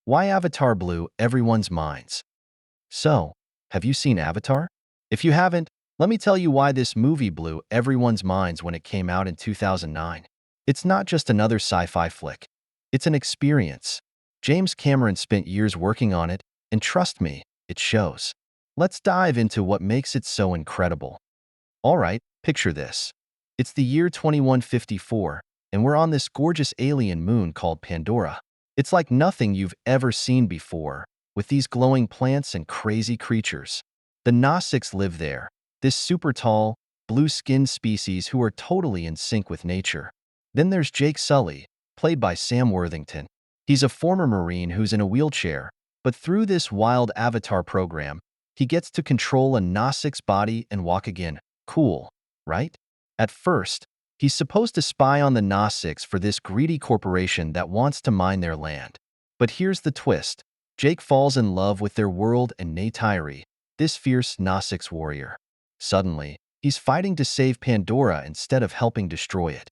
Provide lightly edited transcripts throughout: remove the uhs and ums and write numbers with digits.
Why Avatar blew everyone's minds. So, have you seen Avatar? If you haven't, let me tell you why this movie blew everyone's minds when it came out in 2009. It's not just another sci-fi flick. It's an experience. James Cameron spent years working on it, and trust me, it shows. Let's dive into what makes it so incredible. Alright, picture this. It's the year 2154, and we're on this gorgeous alien moon called Pandora. It's like nothing you've ever seen before, with these glowing plants and crazy creatures. The Gnostics live there, this super tall, blue-skinned species who are totally in sync with nature. Then there's Jake Sully, played by Sam Worthington. He's a former Marine who's in a wheelchair, but through this wild avatar program, he gets to control a Gnostic's body and walk again. Cool, right? At first, he's supposed to spy on the Gnostics for this greedy corporation that wants to mine their land. But here's the twist. Jake falls in love with their world and Neytiri, this fierce Gnostics warrior. Suddenly, he's fighting to save Pandora instead of helping destroy it.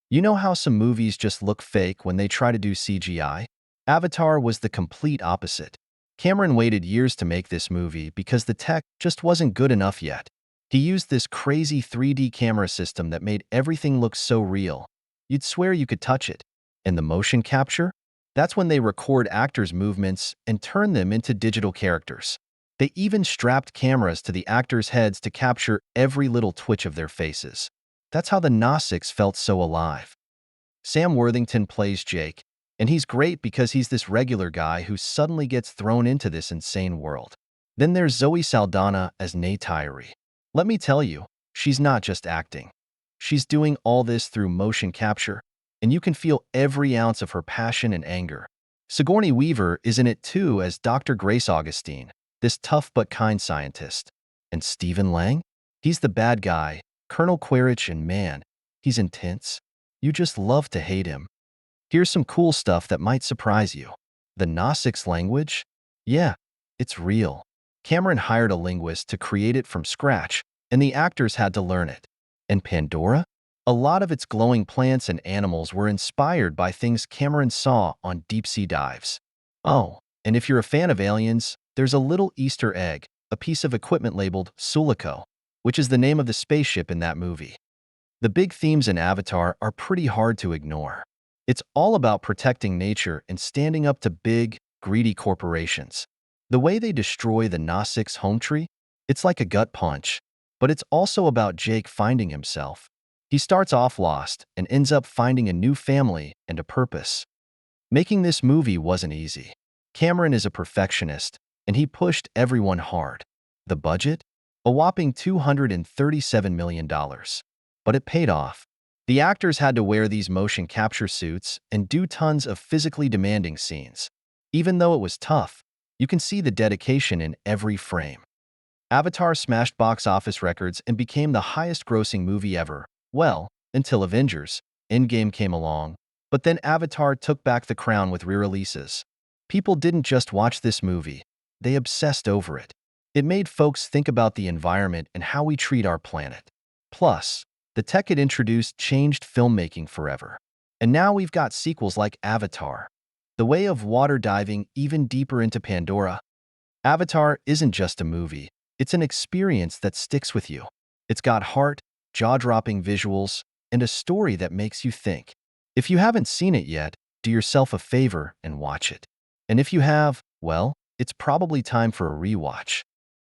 You know how some movies just look fake when they try to do CGI? Avatar was the complete opposite. Cameron waited years to make this movie because the tech just wasn't good enough yet. He used this crazy 3D camera system that made everything look so real. You'd swear you could touch it. And the motion capture? That's when they record actors' movements and turn them into digital characters. They even strapped cameras to the actors' heads to capture every little twitch of their faces. That's how the Gnostics felt so alive. Sam Worthington plays Jake, and he's great because he's this regular guy who suddenly gets thrown into this insane world. Then there's Zoe Saldana as Neytiri. Let me tell you, she's not just acting. She's doing all this through motion capture, and you can feel every ounce of her passion and anger. Sigourney Weaver is in it too as Dr. Grace Augustine, this tough but kind scientist. And Stephen Lang? He's the bad guy, Colonel Quaritch, and man, he's intense. You just love to hate him. Here's some cool stuff that might surprise you. The Gnostics language? Yeah, it's real. Cameron hired a linguist to create it from scratch, and the actors had to learn it. And Pandora? A lot of its glowing plants and animals were inspired by things Cameron saw on deep-sea dives. Oh, and if you're a fan of aliens, there's a little Easter egg, a piece of equipment labeled Sully, which is the name of the spaceship in that movie. The big themes in Avatar are pretty hard to ignore. It's all about protecting nature and standing up to big, greedy corporations. The way they destroy the Gnostics' home tree? It's like a gut punch. But it's also about Jake finding himself. He starts off lost and ends up finding a new family and a purpose. Making this movie wasn't easy. Cameron is a perfectionist, and he pushed everyone hard. The budget? A whopping $237 million. But it paid off. The actors had to wear these motion capture suits and do tons of physically demanding scenes. Even though it was tough, you can see the dedication in every frame. Avatar smashed box office records and became the highest-grossing movie ever. Well, until Avengers: Endgame came along. But then Avatar took back the crown with re-releases. People didn't just watch this movie. They obsessed over it. It made folks think about the environment and how we treat our planet. Plus, the tech it introduced changed filmmaking forever. And now we've got sequels like Avatar: The Way of Water diving even deeper into Pandora. Avatar isn't just a movie. It's an experience that sticks with you. It's got heart, jaw-dropping visuals, and a story that makes you think. If you haven't seen it yet, do yourself a favor and watch it. And if you have, well, it's probably time for a rewatch.